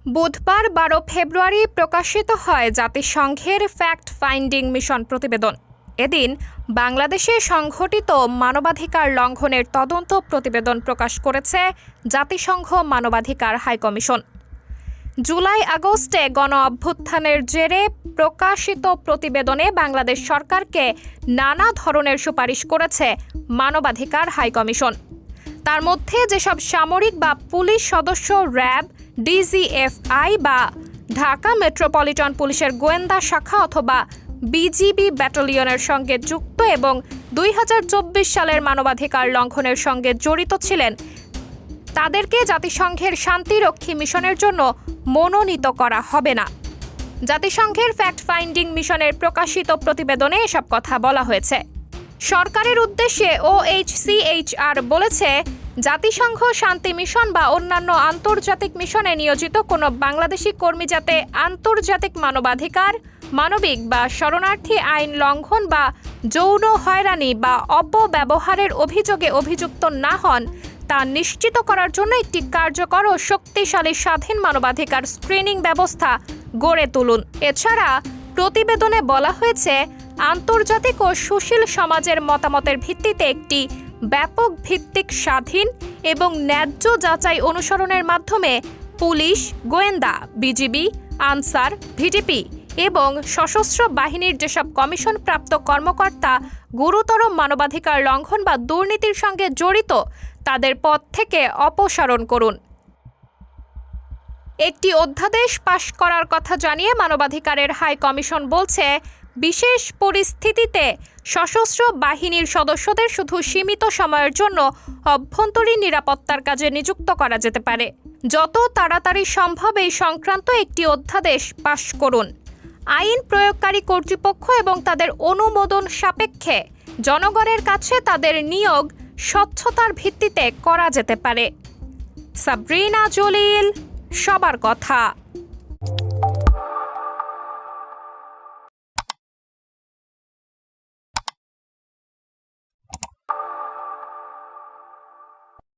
বুধবার ১২ ফেব্রুয়ারি প্রকাশিত হয় জাতিসংঘের ফ্যাক্ট ফাইন্ডিং মিশন প্রতিবেদন। এদিন বাংলাদেশে সংঘটিত মানবাধিকার লঙ্ঘনের তদন্ত প্রতিবেদন প্রকাশ করেছে জাতিসংঘ মানবাধিকার হাইকমিশন। জুলাই-আগস্টে গণ-অভ্যুত্থানের জেরে প্রকাশিত প্রতিবেদনে বাংলাদেশ সরকারকে নানা ধরনের সুপারিশ করেছে মানবাধিকার হাইকমিশন। তার মধ্যে যেসব সামরিক বা পুলিশ সদস্য র্যাব, ডিজিএফআই বা ঢাকা মেট্রোপলিটন পুলিশের গোয়েন্দা শাখা অথবা বিজিবি ব্যাটালিয়নের সঙ্গে যুক্ত এবং ২০২৪ সালের মানবাধিকার লঙ্ঘনের সঙ্গে জড়িত ছিলেন, তাদেরকে জাতিসংঘের শান্তিরক্ষী মিশনের জন্য মনোনীত করা হবে না। জাতিসংঘের ফ্যাক্ট ফাইন্ডিং মিশনের প্রকাশিত প্রতিবেদনে এসব কথা বলা হয়েছে। সরকারের উদ্দেশ্যে OHCHR বলেছে, জাতিসংঘ শান্তি মিশন বা অন্যান্য আন্তর্জাতিক মিশনে নিয়োজিত কোনো বাংলাদেশি কর্মী যাতে আন্তর্জাতিক মানবাধিকার, মানবিক বা শরণার্থী আইন লঙ্ঘন বা যৌন হয়রানি বা অপব্যবহারের অভিযোগে অভিযুক্ত না হন তা নিশ্চিত করার জন্য একটি কার্যকর ও শক্তিশালী স্বাধীন মানবাধিকার স্ক্রিনিং ব্যবস্থা গড়ে তুলুন। এছাড়া প্রতিবেদনে বলা হয়েছে, আন্তর্জাতিক ও সুশীল সমাজের মতামতের ভিত্তিতে একটি ব্যাপক ভিত্তিক স্বাধীন এবং ন্যায্য যাচাই অনুসরণের মাধ্যমে পুলিশ, গোয়েন্দা, বিজিবি, আনসার, ভিডিপি এবং সশস্ত্র বাহিনীর যেসব কমিশনপ্রাপ্ত কর্মকর্তা গুরুতর মানবাধিকার লঙ্ঘন বা দুর্নীতির সঙ্গে জড়িত তাদের পদ থেকে অপসারণ করুন। একটি অধ্যাদেশ পাশ করার কথা জানিয়ে মানবাধিকারের হাই কমিশন বলছে, বিশেষ পরিস্থিতিতে সশস্ত্র বাহিনীর সদস্যদের শুধু সীমিত সময়ের জন্য অভ্যন্তরীণ নিরাপত্তার কাজে নিযুক্ত করা যেতে পারে। যত তাড়াতাড়ি সম্ভব এই সংক্রান্ত একটি অধ্যাদেশ পাশ করুন। আইন প্রয়োগকারী কর্তৃপক্ষ এবং তাদের অনুমোদন সাপেক্ষে জনগণের কাছে তাদের নিয়োগ স্বচ্ছতার ভিত্তিতে করা যেতে পারে। সাবরিনা জলিল, সবার কথা।